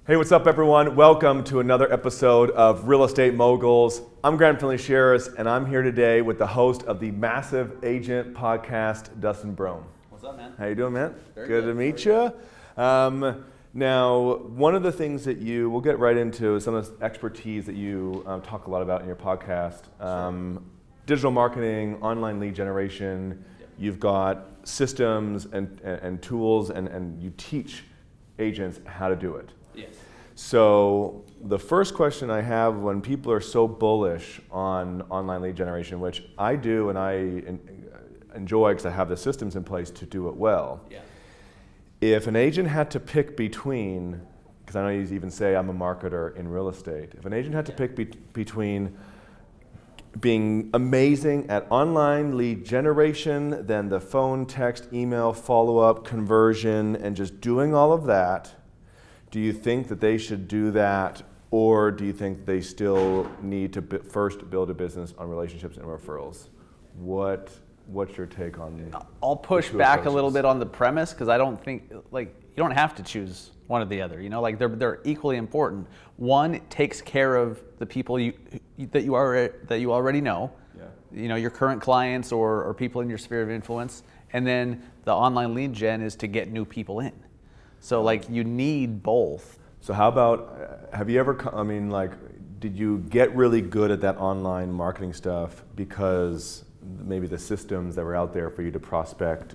Hey, what's up everyone? Welcome to another episode of Real Estate Moguls. I'm Findlay-Shirras, and I'm here today with the host of the Massive Agent Podcast, Dustin Brohm. What's up, man? How you doing, man? Very good to meet you. Now, one of the things that we'll get right into some of the expertise that you talk a lot about in your podcast. Digital marketing, online lead generation. Yep. You've got systems and tools, and you teach agents how to do it. Yes. So the first question I have when people are so bullish on online lead generation, which I do and I enjoy because I have the systems in place to do it well. Yeah. If an agent had to pick between, because I know you even say I'm a marketer in real estate, if an agent had to pick between being amazing at online lead generation, then the phone, text, email, follow-up, conversion, and just doing all of that, do you think that they should do that, or do you think they still need to first build a business on relationships and referrals? What's your take on? I'll push back a little bit on the premise because I don't think you don't have to choose one or the other. You know, they're equally important. One takes care of the people that you already know. Yeah. You know, your current clients or people in your sphere of influence, and then the online lead gen is to get new people in. So you need both. So how about, have you ever, did you get really good at that online marketing stuff because maybe the systems that were out there for you to prospect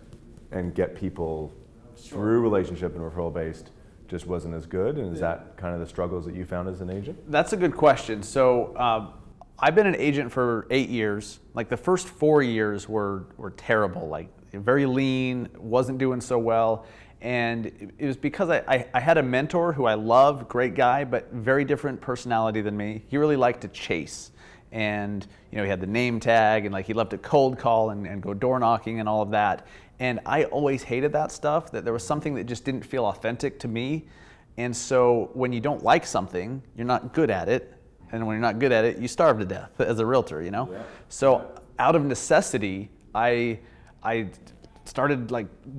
and get people through relationship and referral based just wasn't as good? And is that kind of the struggles that you found as an agent? That's a good question. So I've been an agent for 8 years. The first 4 years were terrible, very lean, wasn't doing so well. And it was because I had a mentor who I love, great guy, but very different personality than me. He really liked to chase. And he had the name tag, and he loved to cold call and go door knocking and all of that. And I always hated that stuff, that there was something that just didn't feel authentic to me. And so when you don't like something, you're not good at it. And when you're not good at it, you starve to death as a realtor, Yeah. So out of necessity, I started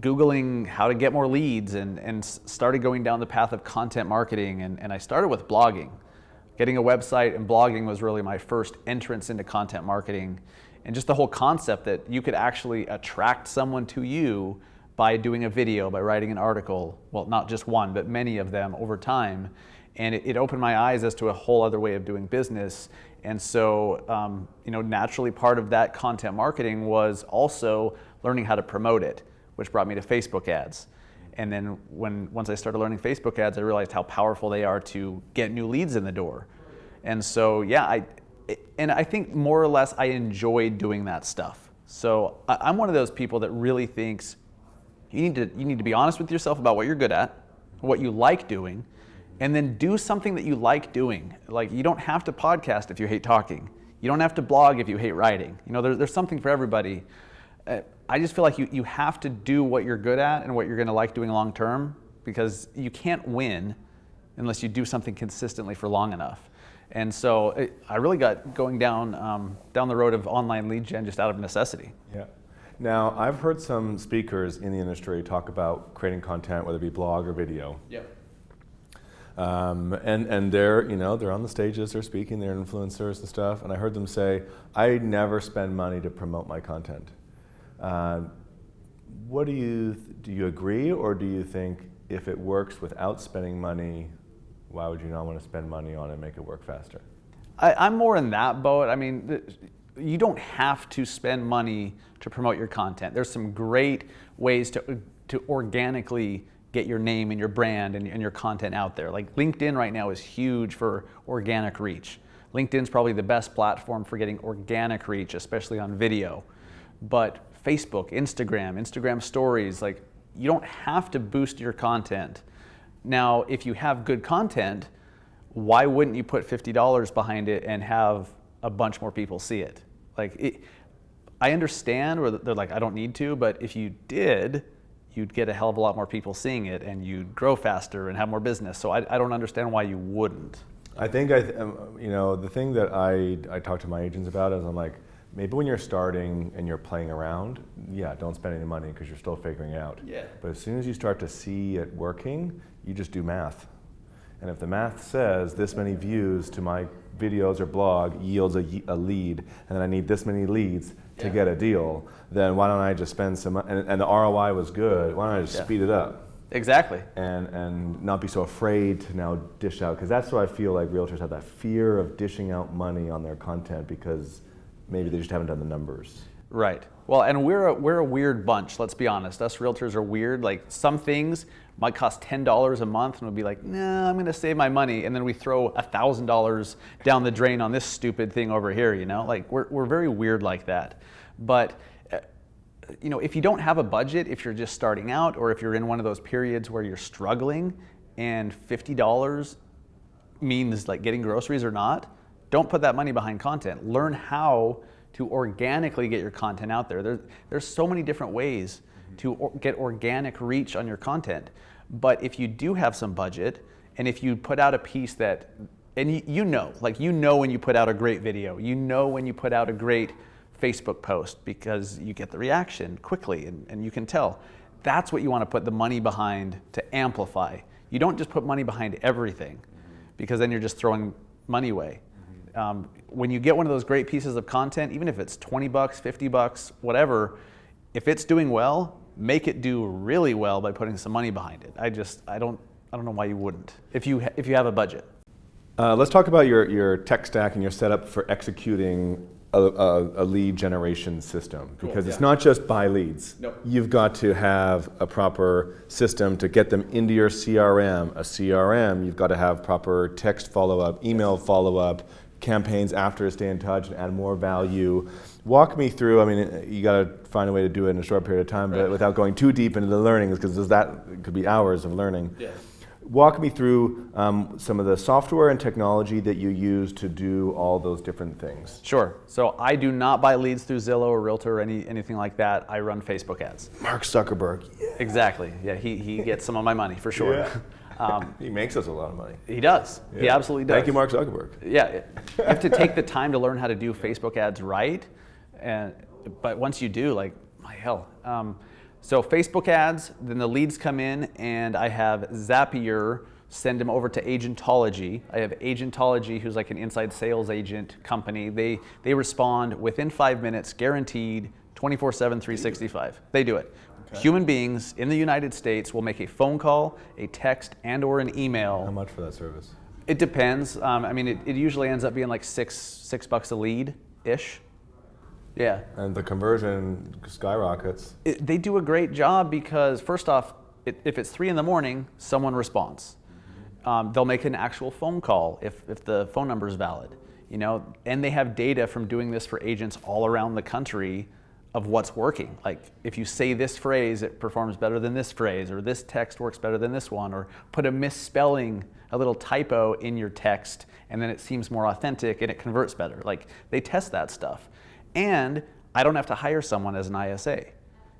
Googling how to get more leads and started going down the path of content marketing. And I started with blogging. Getting a website and blogging was really my first entrance into content marketing. And just the whole concept that you could actually attract someone to you by doing a video, by writing an article, well, not just one, but many of them over time. And it opened my eyes as to a whole other way of doing business. And so, naturally part of that content marketing was also learning how to promote it, which brought me to Facebook ads. And then once I started learning Facebook ads, I realized how powerful they are to get new leads in the door. And so, I think more or less I enjoyed doing that stuff. So I'm one of those people that really thinks you need to be honest with yourself about what you're good at, what you like doing, and then do something that you like doing. You don't have to podcast if you hate talking. You don't have to blog if you hate writing. There's something for everybody. I just feel like you have to do what you're good at and what you're going to like doing long term, because you can't win unless you do something consistently for long enough. And so I really got going down the road of online lead gen just out of necessity. Yeah. Now, I've heard some speakers in the industry talk about creating content, whether it be blog or video. Yep. And they're on the stages, they're speaking, they're influencers and stuff. And I heard them say, I never spend money to promote my content. What do you agree, or do you think if it works without spending money, why would you not want to spend money on it and make it work faster? I'm more in that boat. You don't have to spend money to promote your content. There's some great ways to organically get your name and your brand and your content out there. LinkedIn right now is huge for organic reach. LinkedIn's probably the best platform for getting organic reach, especially on video. But Facebook, Instagram stories, you don't have to boost your content. Now, if you have good content, why wouldn't you put $50 behind it and have a bunch more people see it? I understand where they're I don't need to, but if you did, you'd get a hell of a lot more people seeing it and you'd grow faster and have more business. So I don't understand why you wouldn't. I think, the thing that I talk to my agents about is maybe when you're starting and you're playing around, don't spend any money because you're still figuring it out. Yeah. But as soon as you start to see it working, you just do math. And if the math says this many views to my videos or blog yields a lead, and then I need this many leads to get a deal, then why don't I just spend some, and the ROI was good, why don't I just speed it up? Exactly. And not be so afraid to now dish out, because that's what I feel like realtors have, that fear of dishing out money on their content because maybe they just haven't done the numbers. Right. Well, and we're a weird bunch, let's be honest. Us realtors are weird. Like, some things might cost $10 a month, and we'll be like, nah, I'm going to save my money. And then we throw $1,000 down the drain on this stupid thing over here, you know? Like, we're very weird like that. But, you know, if you don't have a budget, if you're just starting out, or if you're in one of those periods where you're struggling and $50 means like getting groceries or not, don't put that money behind content. Learn how to organically get your content out there. There's so many different ways to get organic reach on your content. But if you do have some budget, and if you put out a piece that, and you know when you put out a great video, you know when you put out a great Facebook post, because you get the reaction quickly and you can tell. That's what you want to put the money behind to amplify. You don't just put money behind everything, because then you're just throwing money away. When you get one of those great pieces of content, even if it's $20, $50, whatever, if it's doing well, make it do really well by putting some money behind it. I don't know why you wouldn't, if you have a budget. Let's talk about your tech stack and your setup for executing a lead generation system, because it's not just buy leads. Nope. You've got to have a proper system to get them into your CRM. A CRM, you've got to have proper text follow-up, email follow-up, campaigns after to stay in touch and add more value. Walk me through, I mean, you got to find a way to do it in a short period of time, but without going too deep into the learnings, because that could be hours of learning. Yeah. Walk me through some of the software and technology that you use to do all those different things. Sure. So I do not buy leads through Zillow or Realtor or anything like that. I run Facebook ads. Mark Zuckerberg. Yeah. Exactly. Yeah, he gets some of my money for sure. Yeah. He makes us a lot of money. He does. Yeah. He absolutely does. Thank you, Mark Zuckerberg. Yeah, you have to take the time to learn how to do Facebook ads right, but once you do, like, my hell. So Facebook ads, then the leads come in, and I have Zapier send them over to Agentology. I have Agentology, who's like an inside sales agent company. They respond within 5 minutes, guaranteed, 24/7, 365. They do it. Okay. Human beings in the United States will make a phone call, a text, and or an email. How much for that service? It depends. I mean, it usually ends up being like $6 a lead-ish. Yeah. And the conversion skyrockets. They do a great job because, first off, if it's 3 a.m, someone responds. They'll make an actual phone call if the phone number is valid, you know, and they have data from doing this for agents all around the country of what's working. Like, if you say this phrase, it performs better than this phrase, or this text works better than this one, or put a misspelling, a little typo in your text, and then it seems more authentic and it converts better. Like, they test that stuff. And I don't have to hire someone as an ISA.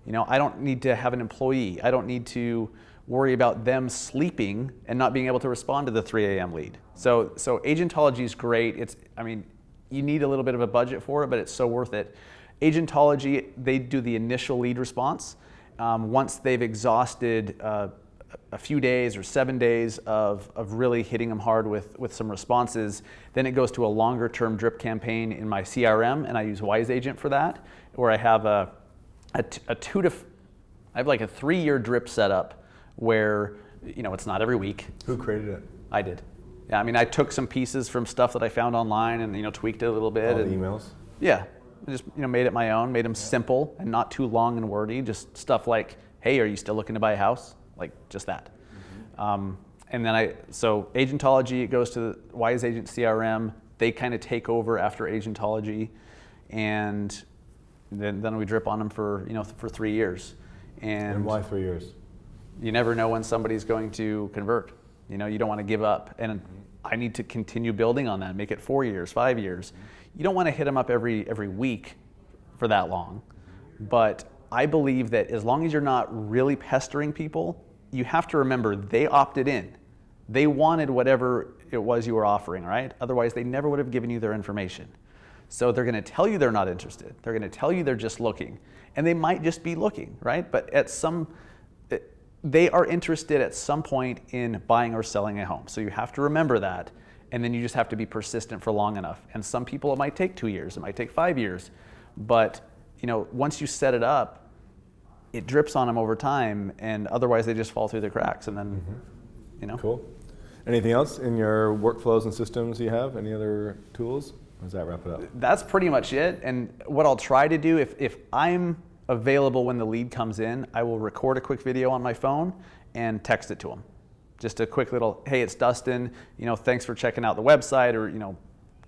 You know, I don't need to have an employee. I don't need to worry about them sleeping and not being able to respond to the 3 a.m. lead. So Agentology is great. I mean, you need a little bit of a budget for it, but it's so worth it. Agentology, they do the initial lead response. Once they've exhausted a few days or 7 days of really hitting them hard with some responses, then it goes to a longer term drip campaign in my CRM, and I use Wise Agent for that, where I have I have like a 3-year drip setup where, you know, it's not every week. Who created it? I did. Yeah, I mean, I took some pieces from stuff that I found online and, you know, tweaked it a little bit. All the emails? Yeah. I just, you know, made it my own, made them simple and not too long and wordy. Just stuff like, hey, are you still looking to buy a house? Like, just that. Mm-hmm. And then so Agentology, it goes to the Wise Agent CRM. They kind of take over after Agentology, and then we drip on them for 3 years. And why 3 years? You never know when somebody's going to convert. You know, you don't want to give up. And I need to continue building on that, make it 4 years, 5 years. You don't want to hit them up every week for that long. But I believe that as long as you're not really pestering people, you have to remember they opted in. They wanted whatever it was you were offering, right? Otherwise, they never would have given you their information. So they're going to tell you they're not interested. They're going to tell you they're just looking. And they might just be looking, right? But they are interested at some point in buying or selling a home. So you have to remember that, and then you just have to be persistent for long enough. And some people, it might take 2 years, it might take 5 years, but once you set it up, it drips on them over time, and otherwise they just fall through the cracks, and then, Cool. Anything else in your workflows and systems you have? Any other tools? Or does that wrap it up? That's pretty much it. And what I'll try to do, if I'm available when the lead comes in, I will record a quick video on my phone and text it to them. Just a quick little, hey, it's Dustin, thanks for checking out the website, or,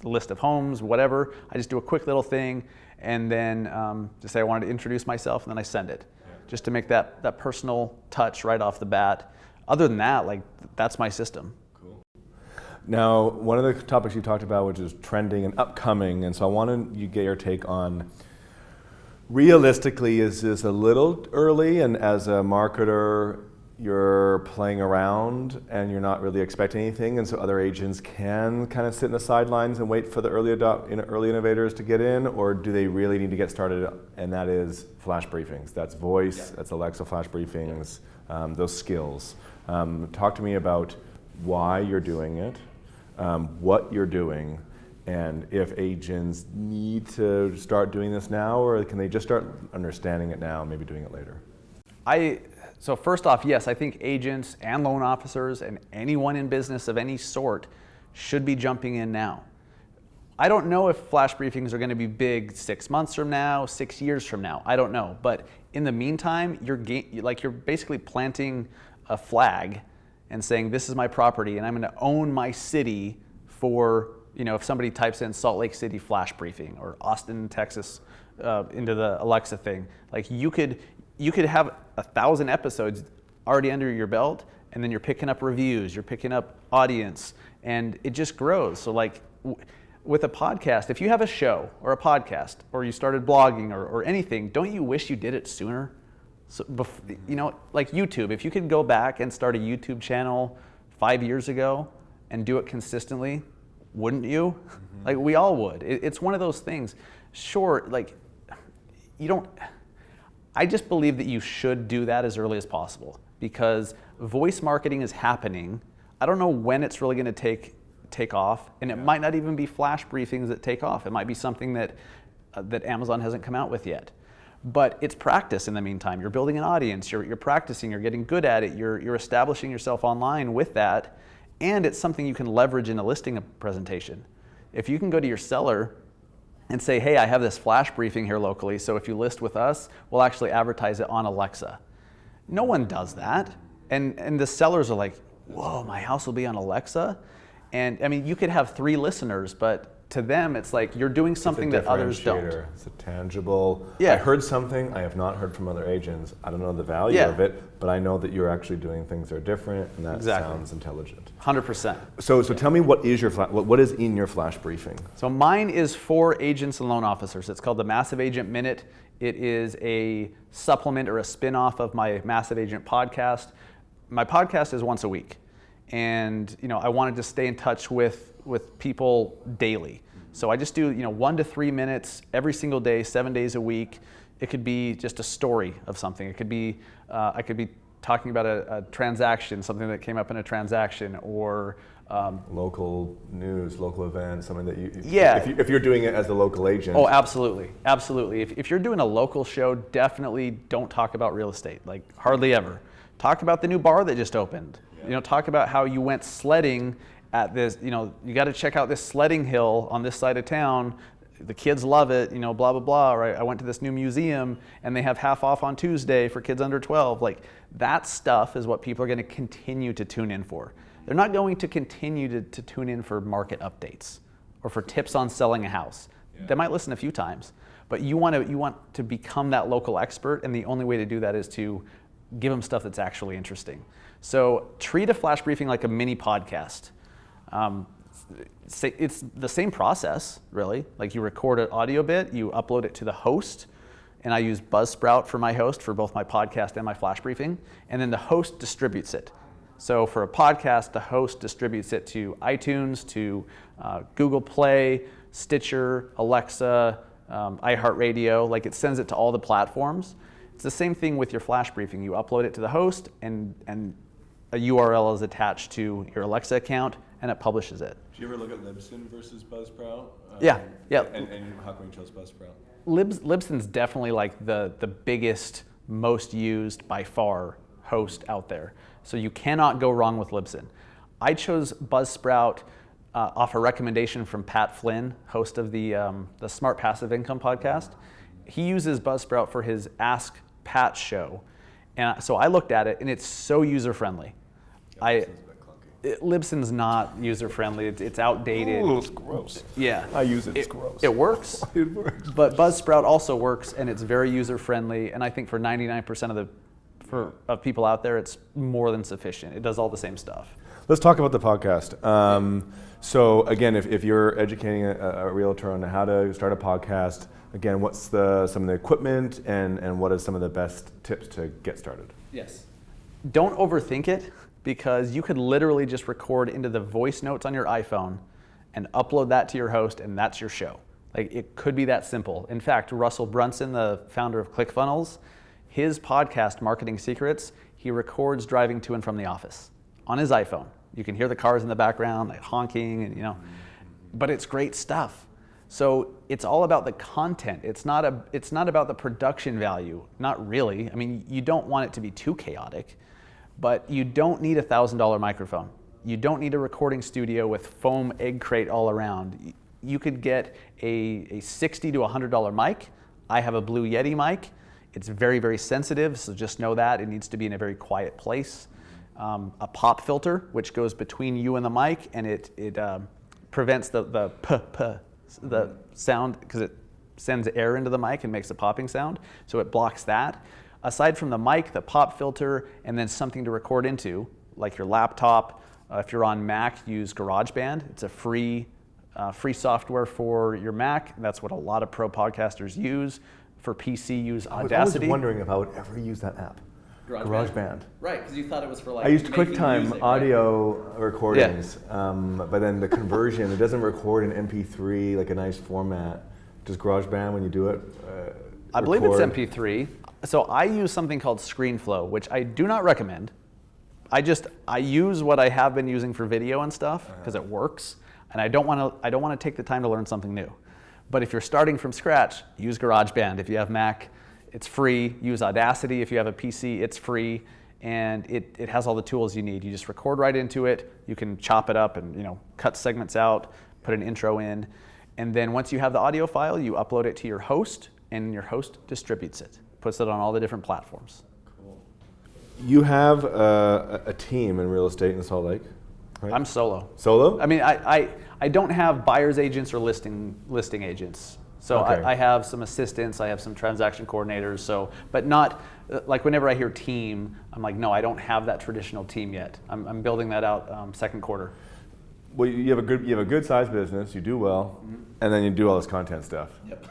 the list of homes, whatever. I just do a quick little thing, and then just say I wanted to introduce myself, and then I send it. Just to make that personal touch right off the bat. Other than that, that's my system. Cool. Now, one of the topics you talked about, which is trending and upcoming, and so I wanted you to get your take on, realistically, is this a little early, and as a marketer, you're playing around and you're not really expecting anything, and so other agents can kind of sit in the sidelines and wait for the early innovators to get in, or do they really need to get started? And that is flash briefings. That's voice, that's Alexa flash briefings, those skills. Talk to me about why you're doing it, what you're doing, and if agents need to start doing this now, or can they just start understanding it now and maybe doing it later? So first off, yes, I think agents and loan officers and anyone in business of any sort should be jumping in now. I don't know if flash briefings are going to be big 6 months from now, 6 years from now. I don't know. But in the meantime, you're basically planting a flag and saying, this is my property and I'm going to own my city for, if somebody types in Salt Lake City flash briefing or Austin, Texas into the Alexa thing, you could have 1,000 episodes already under your belt, and then you're picking up reviews, you're picking up audience, and it just grows. So with a podcast, if you have a show or a podcast, or you started blogging or anything, don't you wish you did it sooner? So, like YouTube, if you could go back and start a YouTube channel 5 years ago and do it consistently, wouldn't you? Mm-hmm. We all would. It's one of those things. Sure, I just believe that you should do that as early as possible, because voice marketing is happening. I don't know when it's really going to take off, and it might not even be flash briefings that take off. It might be something that Amazon hasn't come out with yet. But it's practice in the meantime. You're building an audience, you're practicing, you're getting good at it, you're establishing yourself online with that, and it's something you can leverage in a listing presentation. If you can go to your seller and say, hey, I have this flash briefing here locally, so if you list with us, we'll actually advertise it on Alexa. No one does that. And the sellers are like, whoa, my house will be on Alexa? And I mean, you could have 3 listeners, but to them, it's like you're doing something that others don't. It's a tangible, I heard something I have not heard from other agents. I don't know the value of it, but I know that you're actually doing things that are different, and that sounds intelligent. 100%. So tell me, what is what is in your flash briefing? So mine is for agents and loan officers. It's called the Massive Agent Minute. It is a supplement or a spin-off of my Massive Agent podcast. My podcast is once a week, and I wanted to stay in touch with people daily. So I just do 1 to 3 minutes every single day, 7 days a week. It could be just a story of something. It could be I could be talking about a transaction, something that came up in a transaction, or local news, local events, something that if you're doing it as a local agent. Oh, absolutely. If you're doing a local show, definitely don't talk about real estate, hardly ever. Talk about the new bar that just opened. Talk about how you went sledding at this, you got to check out this sledding hill on this side of town. The kids love it, blah, blah, blah, right? I went to this new museum and they have half off on Tuesday for kids under 12. That stuff is what people are going to continue to tune in for. They're not going to continue to tune in for market updates or for tips on selling a house. They might listen a few times, but you want to become that local expert, and the only way to do that is to give them stuff that's actually interesting. So treat a flash briefing like a mini podcast. It's the same process, really. You record an audio bit, you upload it to the host, and I use Buzzsprout for my host for both my podcast and my flash briefing, and then the host distributes it. So for a podcast, the host distributes it to iTunes, to Google Play, Stitcher, Alexa, iHeartRadio. It sends it to all the platforms. It's the same thing with your flash briefing. You upload it to the host, and a URL is attached to your Alexa account, and it publishes it. Did you ever look at Libsyn versus Buzzsprout? Yeah. And how come you chose Buzzsprout? Libsyn's definitely like the biggest, most used by far host out there. So you cannot go wrong with Libsyn. I chose Buzzsprout off a recommendation from Pat Flynn, host of the Smart Passive Income podcast. He uses Buzzsprout for his Ask Pat show. And so I looked at it, and it's so user-friendly. Libsyn's not user-friendly. It's outdated. Ooh, it's gross. Yeah. I use it. It's gross. It works. It works. But Buzzsprout also works, and it's very user-friendly. And I think for 99% of people out there, it's more than sufficient. It does all the same stuff. Let's talk about the podcast. So again, if you're educating a realtor on how to start a podcast, again, what's some of the equipment and what are some of the best tips to get started? Yes. Don't overthink it, because you could literally just record into the voice notes on your iPhone and upload that to your host, and that's your show. Like, it could be that simple. In fact, Russell Brunson, the founder of ClickFunnels, his podcast, Marketing Secrets, he records driving to and from the office on his iPhone. You can hear the cars in the background, like honking, and but it's great stuff. So it's all about the content. It's not about the production value. Not really. I mean, you don't want it to be too chaotic, but you don't need a $1,000 microphone. You don't need a recording studio with foam egg crate all around. You could get a $60 to $100 mic. I have a Blue Yeti mic. It's very, very sensitive, so just know that. It needs to be in a very quiet place. A pop filter, which goes between you and the mic, and it prevents the sound, because it sends air into the mic and makes a popping sound, so it blocks that. Aside from the mic, the pop filter, and then something to record into, like your laptop. If you're on Mac, use GarageBand. It's a free software for your Mac. That's what a lot of pro podcasters use. For PC, use Audacity. I was wondering if I would ever use that app. GarageBand. Right, because you thought it was for like. I used QuickTime audio recordings, but then the conversion, it doesn't record in MP3 like a nice format. Does GarageBand, when you do it, I believe it's MP3. So I use something called ScreenFlow, which I do not recommend. I use what I have been using for video and stuff because it works, and I don't want to take the time to learn something new. But if you're starting from scratch, use GarageBand. If you have Mac, it's free. Use Audacity. If you have a PC, it's free, and it has all the tools you need. You just record right into it. You can chop it up and cut segments out, put an intro in, and then once you have the audio file, you upload it to your host, and your host distributes it, puts it on all the different platforms. Cool. You have a team in real estate in Salt Lake, right? I'm solo. Solo? I mean, I don't have buyer's agents or listing agents. So Okay. I have some assistants, I have some transaction coordinators, but not, like whenever I hear team, I'm like, no, I don't have that traditional team yet. I'm building that out second quarter. Well, you have a good sized business, you do well, and then you do all this content stuff. Yep.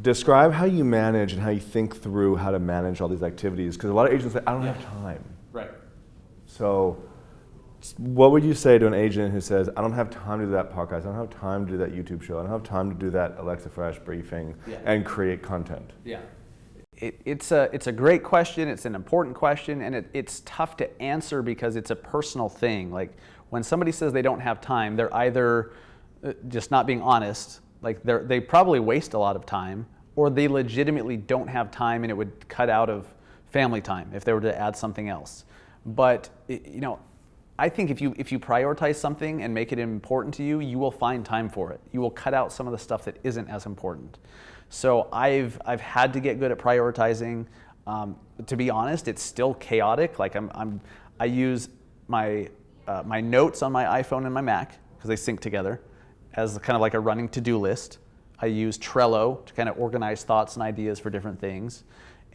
Describe how you manage and how you think through how to manage all these activities, because a lot of agents say, I don't have time. Right. So what would you say to an agent who says, I don't have time to do that podcast, I don't have time to do that YouTube show, I don't have time to do that Alexa Fresh briefing and create content? Yeah. It's a great question, it's an important question, and it's tough to answer because it's a personal thing. Like when somebody says they don't have time, they're either just not being honest, like they probably waste a lot of time, or they legitimately don't have time and it would cut out of family time if they were to add something else. But I think if you prioritize something and make it important to you, you will find time for it. You will cut out some of the stuff that isn't as important. So I've had to get good at prioritizing. To be honest, it's still chaotic. Like I use my notes on my iPhone and my Mac because they sync together as kind of like a running to-do list. I use Trello to kind of organize thoughts and ideas for different things,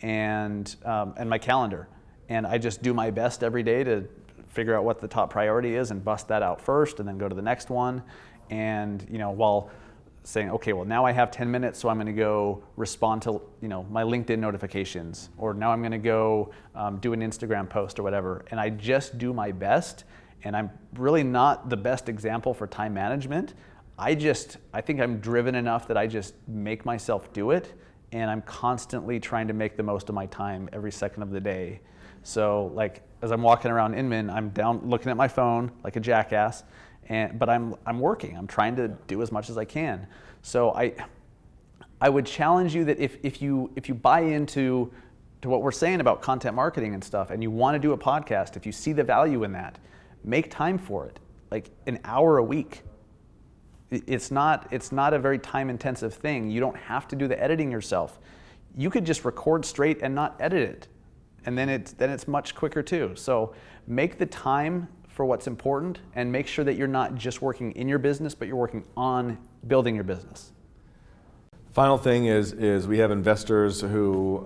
and my calendar. And I just do my best every day to figure out what the top priority is and bust that out first and then go to the next one. And while saying, okay, well now I have 10 minutes, so I'm going to go respond to my LinkedIn notifications, or now I'm going to go do an Instagram post or whatever. And I just do my best, and I'm really not the best example for time management. I think I'm driven enough that I just make myself do it, and I'm constantly trying to make the most of my time every second of the day. So like as I'm walking around Inman, I'm down looking at my phone like a jackass, but I'm working. I'm trying to do as much as I can. So I would challenge you that if you buy into what we're saying about content marketing and stuff, and you want to do a podcast, if you see the value in that, make time for it. Like an hour a week. It's not a very time-intensive thing. You don't have to do the editing yourself. You could just record straight and not edit it, and then it's much quicker too. So make the time for what's important, and make sure that you're not just working in your business, but you're working on building your business. Final thing is we have investors who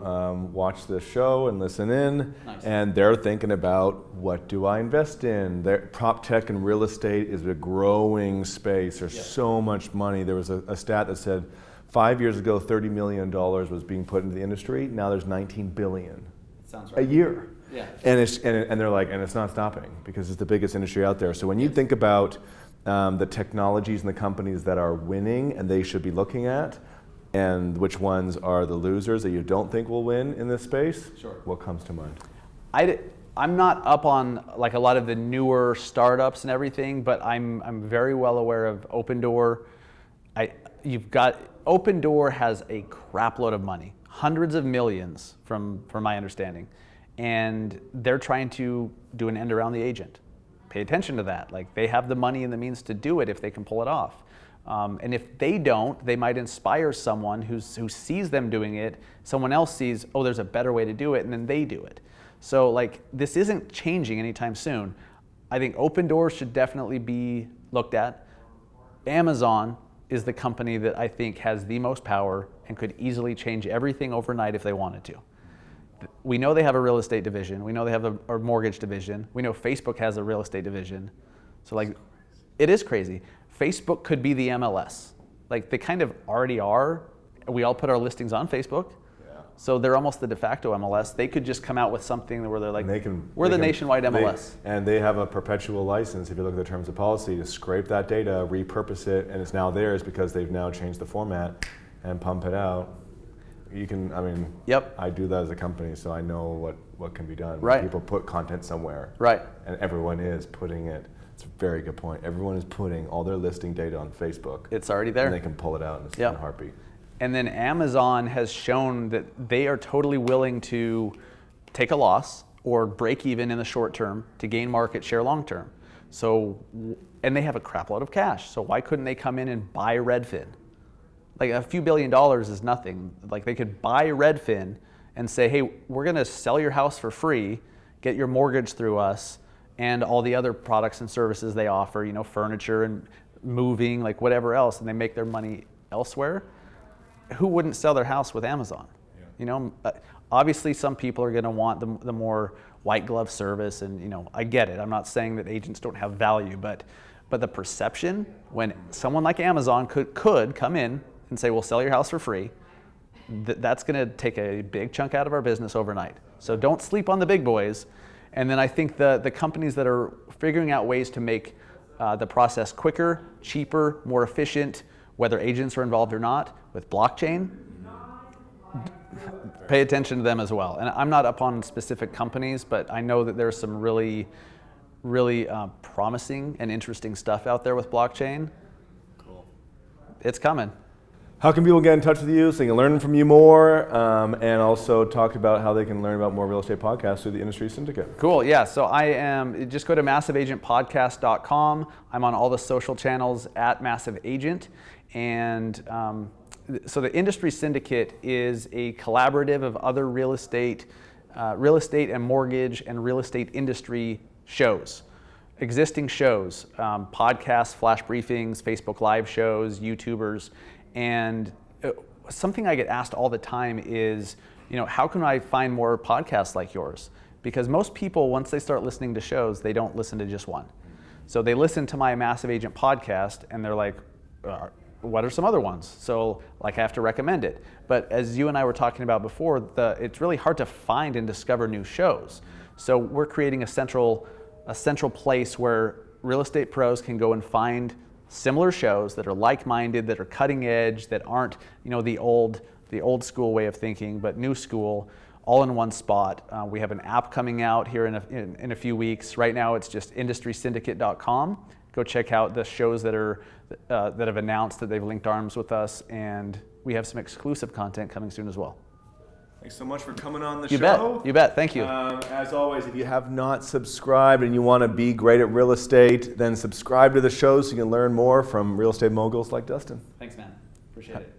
watch this show and listen in, Nice. and they're thinking about, what do I invest in? Prop tech and real estate is a growing space. There's so much money. There was a stat that said 5 years ago, $30 million was being put into the industry. Now there's $19 billion Sounds right. a year. Yeah. And they're like, and it's not stopping because it's the biggest industry out there. So when you think about the technologies and the companies that are winning and they should be looking at, and which ones are the losers that you don't think will win in this space? Sure. What comes to mind? I'm not up on like a lot of the newer startups and everything, but I'm very well aware of Open Door. Open Door has a crap load of money, hundreds of millions from my understanding, and they're trying to do an end around the agent. Pay attention to that. Like they have the money and the means to do it if they can pull it off. And if they don't, they might inspire someone who sees them doing it. Someone else sees, oh, there's a better way to do it, and then they do it. So like this isn't changing anytime soon. I think Open Doors should definitely be looked at. Amazon is the company that I think has the most power and could easily change everything overnight if they wanted to. We know they have a real estate division. We know they have a mortgage division. We know Facebook has a real estate division. So like, it is crazy. Facebook could be the MLS. Like they kind of already are. We all put our listings on Facebook. Yeah. So they're almost the de facto MLS. They could just come out with something where they're like, we're the nationwide MLS. And they have a perpetual license, if you look at the terms of policy, to scrape that data, repurpose it, and it's now theirs because they've now changed the format and pump it out. You can, Yep. I do that as a company, so I know what can be done. Right. People put content somewhere. Right. And everyone is putting it. It's a very good point. Everyone is putting all their listing data on Facebook. It's already there. And they can pull it out in a heartbeat. And then Amazon has shown that they are totally willing to take a loss or break even in the short term to gain market share long term. So, and they have a crap load of cash. So why couldn't they come in and buy Redfin? Like a few $1 billion is nothing. Like they could buy Redfin and say, hey, we're going to sell your house for free, get your mortgage through us, and all the other products and services they offer, furniture and moving, like whatever else, and they make their money elsewhere. Who wouldn't sell their house with Amazon? Yeah. Obviously some people are going to want the more white glove service, and I get it. I'm not saying that agents don't have value, but the perception when someone like Amazon could come in and say, we'll sell your house for free, that's going to take a big chunk out of our business overnight. So don't sleep on the big boys. And then I think the companies that are figuring out ways to make the process quicker, cheaper, more efficient, whether agents are involved or not, with blockchain, pay attention to them as well. And I'm not up on specific companies, but I know that there's some really, really promising and interesting stuff out there with blockchain. Cool. It's coming. How can people get in touch with you so they can learn from you more, and also talk about how they can learn about more real estate podcasts through the Industry Syndicate? Cool, yeah. So just go to massiveagentpodcast.com. I'm on all the social channels at Massive Agent. And so the Industry Syndicate is a collaborative of other real estate and mortgage and real estate industry shows. Existing shows, podcasts, flash briefings, Facebook Live shows, YouTubers. And something I get asked all the time is, how can I find more podcasts like yours? Because most people, once they start listening to shows, they don't listen to just one. So they listen to my Massive Agent podcast and they're like, what are some other ones? So like I have to recommend it. But as you and I were talking about before, it's really hard to find and discover new shows. So we're creating a central place where real estate pros can go and find similar shows that are like-minded, that are cutting edge, that aren't, the old the old school way of thinking, but new school, all in one spot. We have an app coming out here in a few weeks. Right now it's just industrysyndicate.com. Go check out the shows that have announced that they've linked arms with us, and we have some exclusive content coming soon as well. Thanks so much for coming on the show. You bet. Thank you. As always, if you have not subscribed and you want to be great at real estate, then subscribe to the show so you can learn more from real estate moguls like Dustin. Thanks, man. Appreciate it.